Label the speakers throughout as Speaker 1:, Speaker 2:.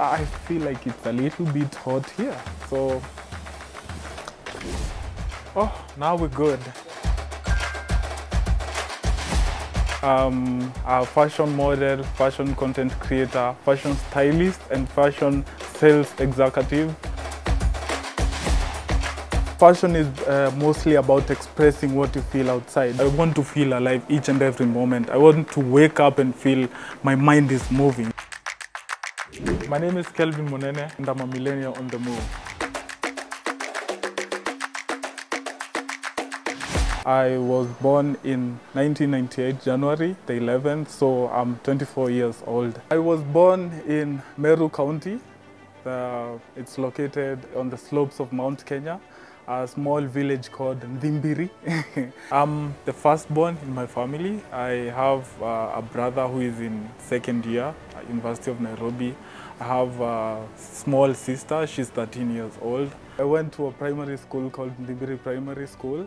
Speaker 1: I feel like it's a little bit hot here. So, oh, now we're good. A fashion model, fashion content creator, fashion stylist, and fashion sales executive. Fashion is mostly about expressing what you feel outside. I want to feel alive each and every moment. I want to wake up and feel my mind is moving. My name is Kelvin Monene and I'm a millennial on the move. I was born in 1998, January the 11th, so I'm 24 years old. I was born in Meru County. It's located on the slopes of Mount Kenya, a small village called Ndimbiri. I'm the firstborn in my family. I have a brother who is in second year at University of Nairobi. I have a small sister, she's 13 years old. I went to a primary school called Ndimbiri Primary School.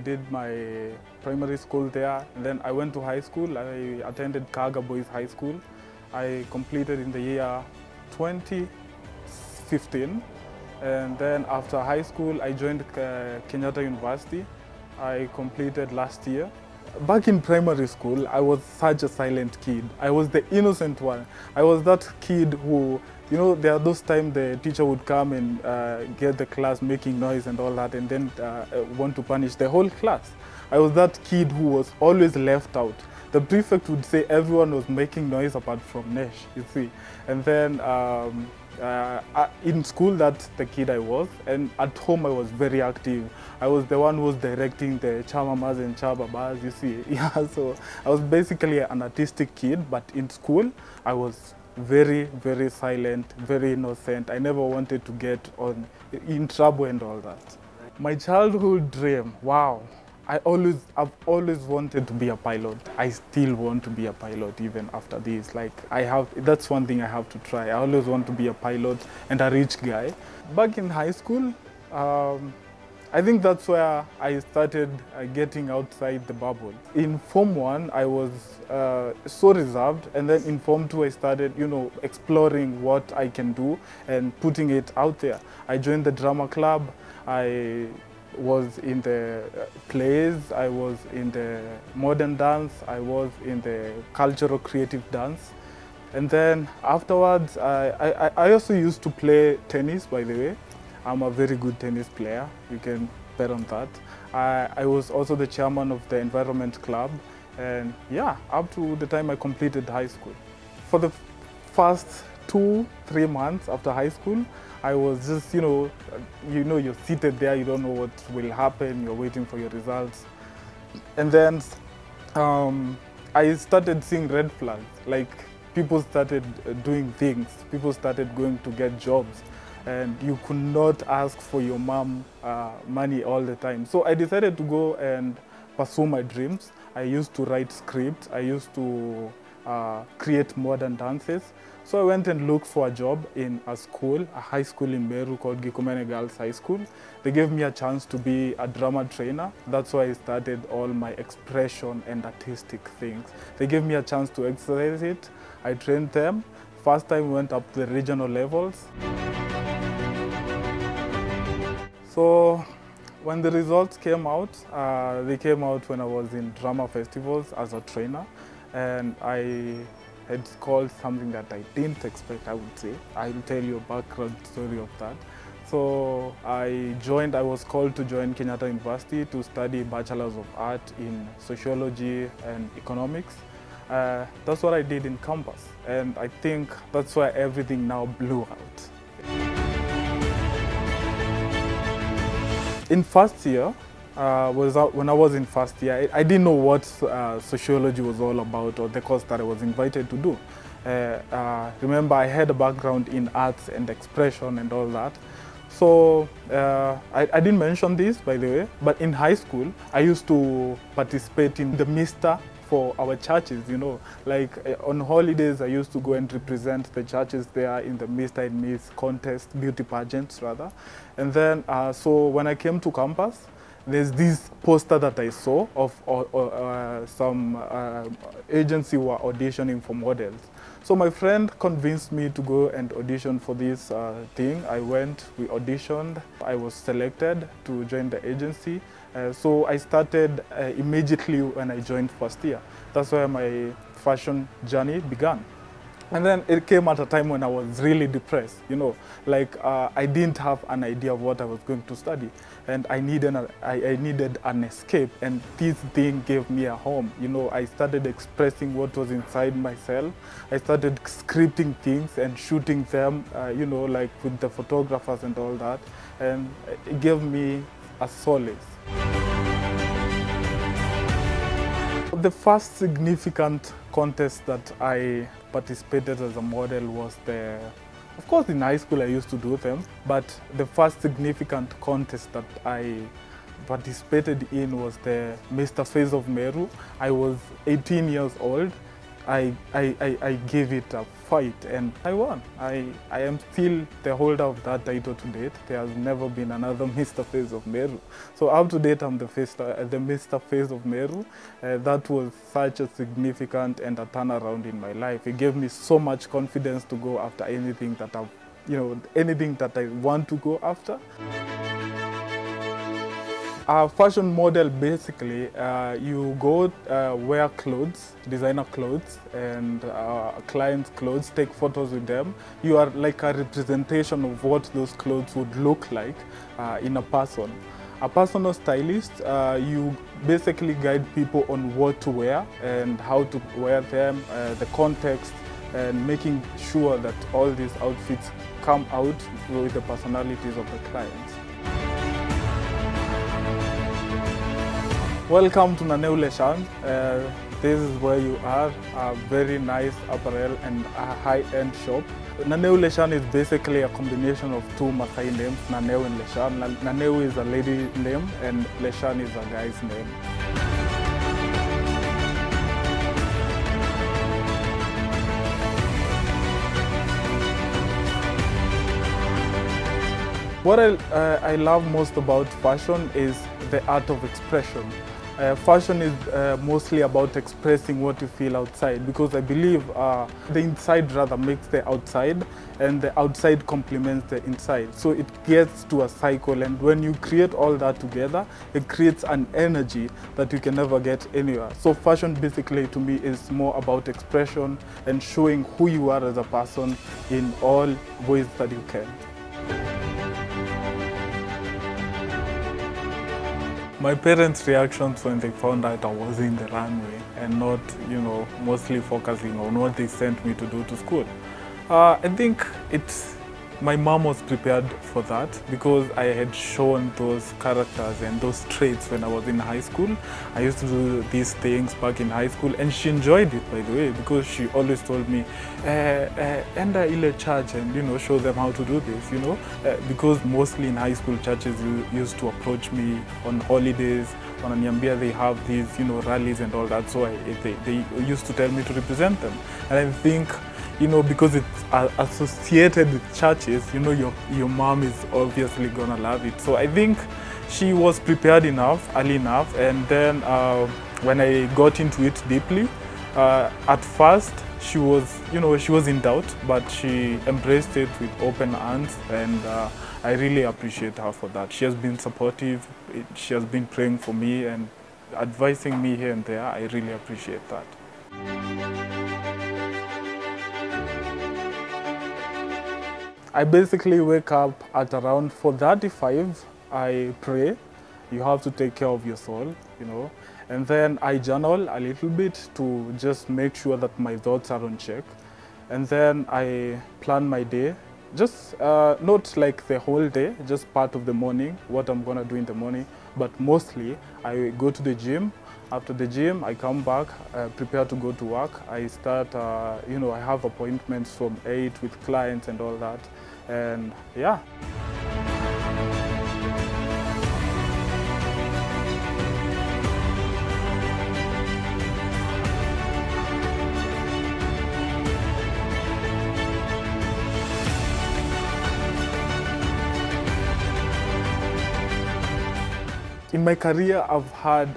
Speaker 1: Did my primary school there, and then I went to high school. I attended Kaga Boys High School. I completed in the year 2015, and then after high school I joined Kenyatta University. I completed last year. Back in primary school, I was such a silent kid. I was the innocent one. I was that kid who, you know, there are those times the teacher would come and get the class making noise and all that, and then want to punish the whole class. I was that kid who was always left out. The prefect would say everyone was making noise apart from Nesh, you see. And then in school, that's the kid I was, and at home I was very active. I was the one who was directing the Chamamas and Chababas, you see. Yeah, so I was basically an artistic kid, but in school I was very, very silent, very innocent. I never wanted to get in trouble and all that. My childhood dream, wow. I've always wanted to be a pilot. I still want to be a pilot even after this. Like that's one thing I have to try. I always want to be a pilot and a rich guy. Back in high school, I think that's where I started getting outside the bubble. In Form 1, I was so reserved, and then in Form 2, I started, you know, exploring what I can do and putting it out there. I joined the drama club. I was in the plays, I was in the modern dance, I was in the cultural creative dance. And then afterwards, I also used to play tennis, by the way. I'm a very good tennis player, you can bet on that. I was also the chairman of the environment club, and yeah, up to the time I completed high school. For the first 2-3 months after high school, I was just, you're seated there, you don't know what will happen, you're waiting for your results. And then I started seeing red flags, like people started doing things, people started going to get jobs, and you could not ask for your mom money all the time. So I decided to go and pursue my dreams. I used to write scripts, I used to create modern dances. So I went and looked for a job in a school, a high school in Meru called Gikomene Girls High School. They gave me a chance to be a drama trainer. That's why I started all my expression and artistic things. They gave me a chance to exercise it. I trained them. First time we went up to the regional levels. So when the results came out, they came out when I was in drama festivals as a trainer, and I had called something that I didn't expect, I would say. I'll tell you a background story of that. So I was called to join Kenyatta University to study Bachelor's of Art in Sociology and Economics. That's what I did in campus, and I think that's why everything now blew out. In first year, when I was in first year, I didn't know what sociology was all about, or the course that I was invited to do. Remember, I had a background in arts and expression and all that. So I didn't mention this, by the way, but in high school, I used to participate in the Mister for our churches, you know. Like on holidays, I used to go and represent the churches there in the Mr. and Miss contest, beauty pageants rather. And then, so when I came to campus, there's this poster that I saw of some agency were auditioning for models. So my friend convinced me to go and audition for this thing. I went, we auditioned, I was selected to join the agency. So I started immediately when I joined first year. That's where my fashion journey began. And then it came at a time when I was really depressed, you know, like I didn't have an idea of what I was going to study, and I needed an escape, and this thing gave me a home. You know, I started expressing what was inside myself. I started scripting things and shooting them, you know, like with the photographers and all that, and it gave me a solace. The first significant contest that I participated as a model was of course in high school I used to do them, but the first significant contest that I participated in was the Mr. Face of Meru. I was 18 years old. I gave it a fight and I won. I am still the holder of that title to date. There has never been another Mr. Face of Meru. So up to date I'm the Mr. Face of Meru. That was such a significant and a turnaround in my life. It gave me so much confidence to go after anything that anything that I want to go after. A fashion model, basically, you go wear clothes, designer clothes, and clients' clothes, take photos with them. You are like a representation of what those clothes would look like in a person. A personal stylist, you basically guide people on what to wear and how to wear them, the context, and making sure that all these outfits come out with the personalities of the clients. Welcome to Naneu Leshan. This is where you are, a very nice apparel and a high-end shop. Naneu Leshan is basically a combination of two Maasai names, Naneu and Leshan. Naneu is a lady name and Leshan is a guy's name. What I love most about fashion is the art of expression. Fashion is mostly about expressing what you feel outside, because I believe the inside rather makes the outside and the outside complements the inside. So it gets to a cycle, and when you create all that together, it creates an energy that you can never get anywhere. So fashion basically to me is more about expression and showing who you are as a person in all ways that you can. My parents' reactions when they found out I was in the runway and not, mostly focusing on what they sent me to do to school. I think my mom was prepared for that because I had shown those characters and those traits when I was in high school. I used to do these things back in high school, and she enjoyed it, by the way, because she always told me, enda ile church and show them how to do this, because mostly in high school churches used to approach me on holidays. Wananiambia they have these rallies and all that, so they used to tell me to represent them. And I think because it's associated with churches, your mom is obviously gonna love it. So I think she was prepared enough, early enough, and then when I got into it deeply, at first she was in doubt, but she embraced it with open arms, and I really appreciate her for that. She has been supportive, she has been praying for me and advising me here and there. I really appreciate that. I basically wake up at around 4:35. I pray. You have to take care of your soul, And then I journal a little bit to just make sure that my thoughts are on check. And then I plan my day. Just not like the whole day, just part of the morning, what I'm gonna do in the morning. But mostly, I go to the gym. After the gym, I come back, prepare to go to work. I start, I have appointments from 8 with clients and all that. And yeah. In my career, I've had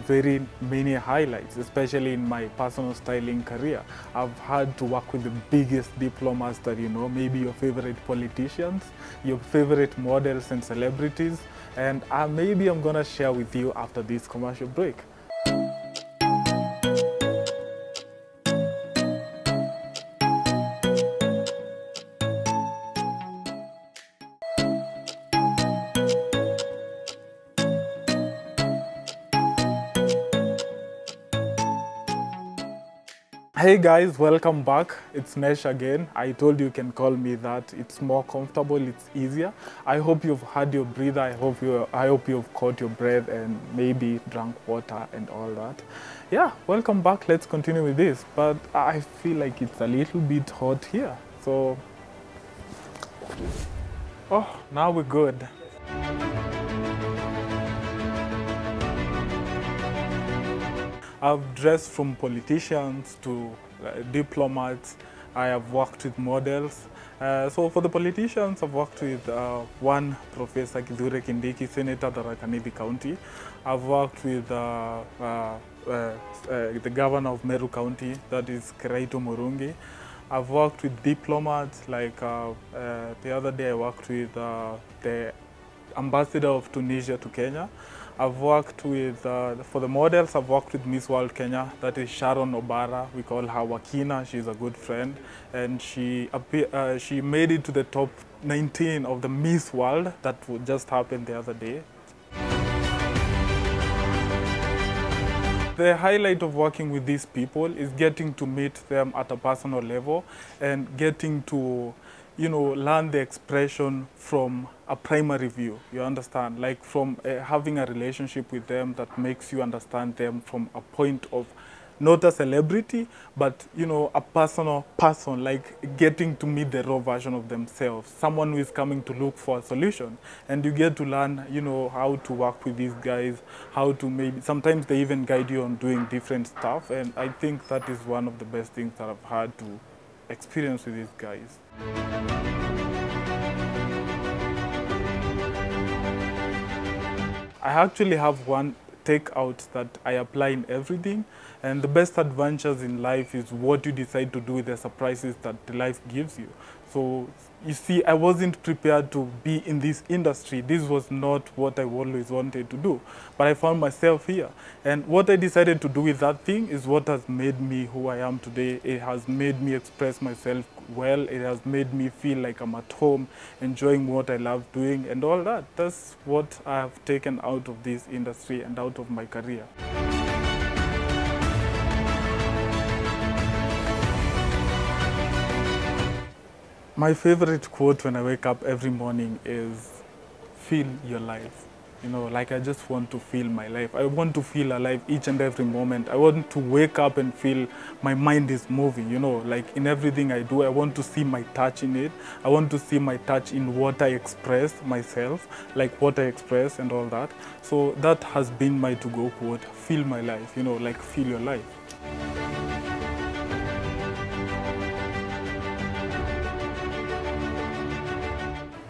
Speaker 1: very many highlights, especially in my personal styling career. I've had to work with the biggest diplomats that you know, maybe your favorite politicians, your favorite models and celebrities, and maybe I'm gonna share with you after this commercial break. Hey guys, welcome back. It's Nesh again. I told you can call me that. It's more comfortable, it's easier. I hope you've had your breather. I hope you've caught your breath and maybe drank water and all that. Yeah, welcome back. Let's continue with this. But I feel like it's a little bit hot here. So, oh, now we're good. I've dressed from politicians to diplomats. I have worked with models. So for the politicians, I've worked with one Professor Kithure Kindiki, Senator Tharaka Nithi County. I've worked with the Governor of Meru County, that is Keraito Murungi. I've worked with diplomats, like the other day I worked with the Ambassador of Tunisia to Kenya. I've worked with, for the models, I've worked with Miss World Kenya, that is Sharon Obara. We call her Wakina, she's a good friend. And she made it to the top 19 of the Miss World, that just happened the other day. The highlight of working with these people is getting to meet them at a personal level and getting to, you know, learn the expression from a primary view, you understand? Like from having a relationship with them that makes you understand them from a point of not a celebrity, but, you know, a personal person, like getting to meet the raw version of themselves, someone who is coming to look for a solution. And you get to learn, you know, how to work with these guys, how to maybe, sometimes they even guide you on doing different stuff. And I think that is one of the best things that I've had to experience with these guys. I actually have one takeout that I apply in everything, and the best adventures in life is what you decide to do with the surprises that life gives you. So you see, I wasn't prepared to be in this industry. This was not what I always wanted to do, but I found myself here. And what I decided to do with that thing is what has made me who I am today. It has made me express myself well. It has made me feel like I'm at home, enjoying what I love doing and all that. That's what I have taken out of this industry and out of my career. My favorite quote when I wake up every morning is, feel your life. You know, like I just want to feel my life. I want to feel alive each and every moment. I want to wake up and feel my mind is moving, you know, like in everything I do, I want to see my touch in it. I want to see my touch in what I express myself, like what I express and all that. So that has been my to-go quote, feel my life, you know, like feel your life.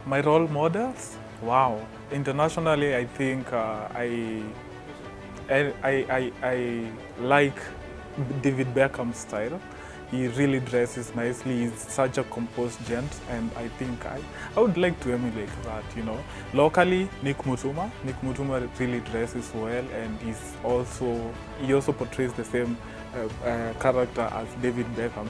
Speaker 1: My role models, wow. Internationally, I think I like David Beckham's style. He really dresses nicely. He's such a composed gent, and I think I would like to emulate that, you know. Locally, Nick Mutuma really dresses well, and he also portrays the same character as David Beckham.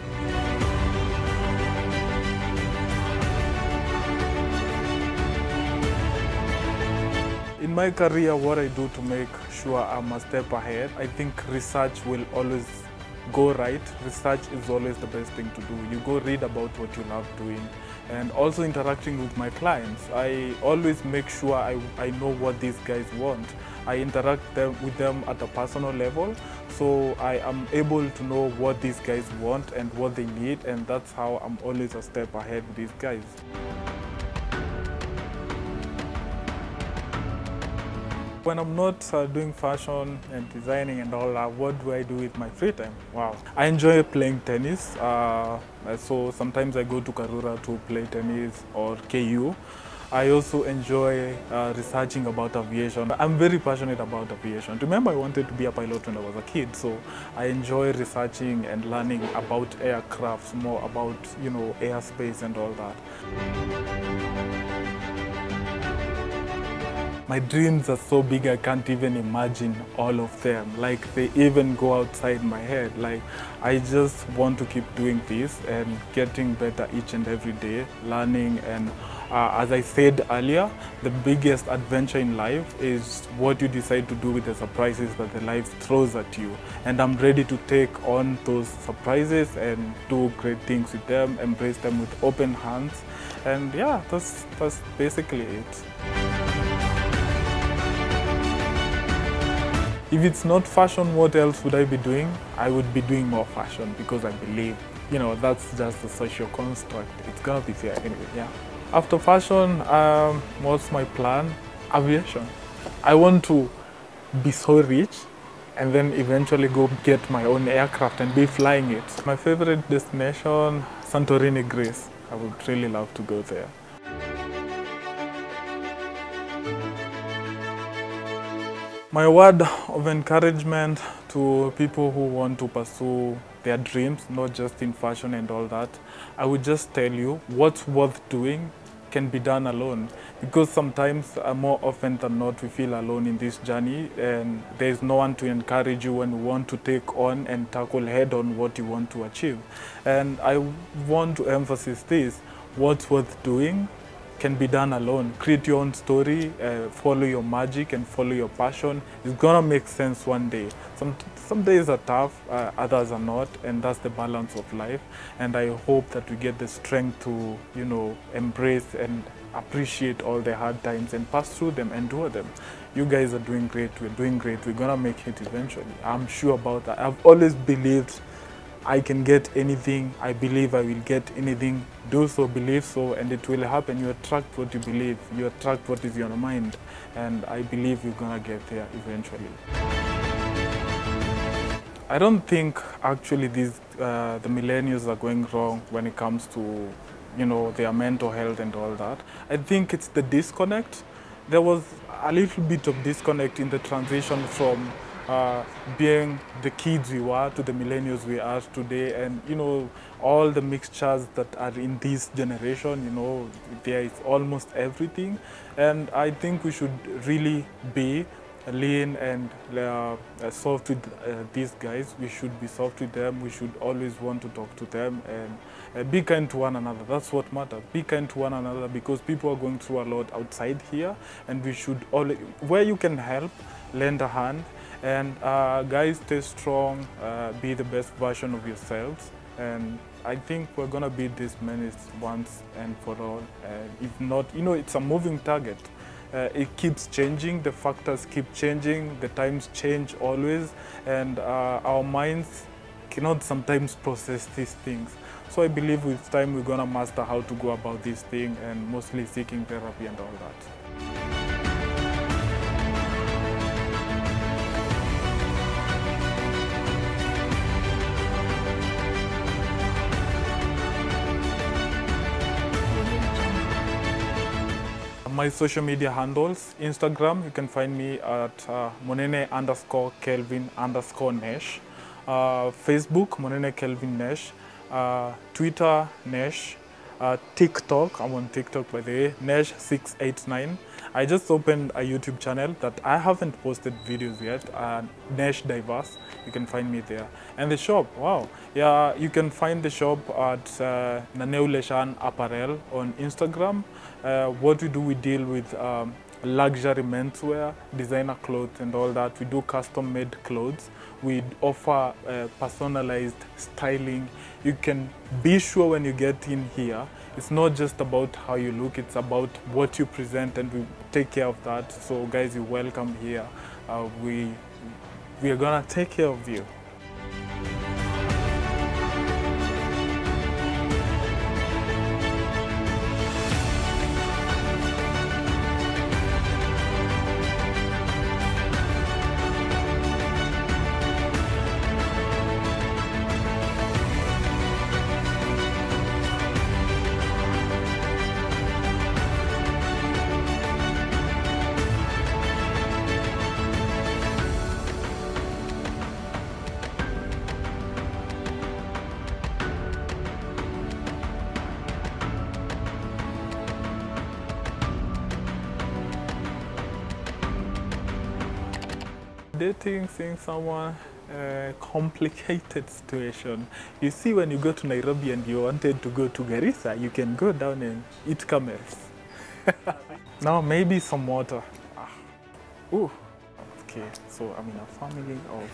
Speaker 1: In my career, what I do to make sure I'm a step ahead, I think research will always go right. Research is always the best thing to do. You go read about what you love doing. And also interacting with my clients. I always make sure I know what these guys want. I interact with them at a personal level, so I am able to know what these guys want and what they need, and that's how I'm always a step ahead with these guys. When I'm not doing fashion and designing and all that, what do I do with my free time? Wow. I enjoy playing tennis. So sometimes I go to Karura to play tennis or KU. I also enjoy researching about aviation. I'm very passionate about aviation. Remember, I wanted to be a pilot when I was a kid, so I enjoy researching and learning about aircrafts, more about, you know, airspace and all that. My dreams are so big I can't even imagine all of them. Like, they even go outside my head. Like, I just want to keep doing this and getting better each and every day, learning. And as I said earlier, the biggest adventure in life is what you decide to do with the surprises that the life throws at you. And I'm ready to take on those surprises and do great things with them, embrace them with open hands. And yeah, that's basically it. If it's not fashion, what else would I be doing? I would be doing more fashion because I believe, you know, that's just a social construct. It's gonna be there anyway, yeah. After fashion, what's my plan? Aviation. I want to be so rich and then eventually go get my own aircraft and be flying it. My favorite destination, Santorini, Greece. I would really love to go there. My word of encouragement to people who want to pursue their dreams, not just in fashion and all that, I would just tell you what's worth doing can be done alone. Because sometimes, more often than not, we feel alone in this journey and there's no one to encourage you when you want to take on and tackle head on what you want to achieve. And I want to emphasize this, what's worth doing can be done alone. Create your own story, follow your magic and follow your passion. It's gonna make sense one day. Some days are tough, others are not, and that's the balance of life. And I hope that we get the strength to, you know, embrace and appreciate all the hard times and pass through them, endure them. You guys are doing great, we're doing great, we're gonna make it eventually. I'm sure about that. I've always believed I can get anything, I believe I will get anything, do so, believe so, and it will happen. You attract what you believe, you attract what is in your mind, and I believe you're gonna get there eventually. I don't think actually the millennials are going wrong when it comes to, you know, their mental health and all that. I think it's the disconnect. There was a little bit of disconnect in the transition from being the kids we were to the millennials we are today, and you know, all the mixtures that are in this generation, you know, there is almost everything. And I think we should really be lean and soft with these guys. We should be soft with them. We should always want to talk to them and be kind to one another. That's what matters. Be kind to one another, because people are going through a lot outside here, and we should always, where you can help, lend a hand. And guys, stay strong, be the best version of yourselves. And I think we're gonna beat this menace once and for all. If not, you know, it's a moving target. It keeps changing, the factors keep changing, the times change always, and our minds cannot sometimes process these things. So I believe with time we're gonna master how to go about this thing, and mostly seeking therapy and all that. My social media handles, Instagram, you can find me at monene_Kelvin_Nesh. Facebook, Monene Kelvin Nesh. Twitter, Nesh. TikTok, I'm on TikTok by the way, Nesh689. I just opened a YouTube channel that I haven't posted videos yet, Nesh Diverse. You can find me there. And the shop, wow. Yeah, you can find the shop at Naneuleshan Apparel on Instagram. What we do, we deal with luxury menswear, designer clothes and all that. We do custom-made clothes. We offer personalized styling. You can be sure when you get in here, it's not just about how you look, it's about what you present, and we take care of that. So guys, you're welcome here. We are gonna take care of you. dating, seeing someone, complicated situation. You see, when you go to Nairobi and you wanted to go to Garissa, you can go down and eat camels. Now, maybe some water. Ooh. Okay, so I'm in a family of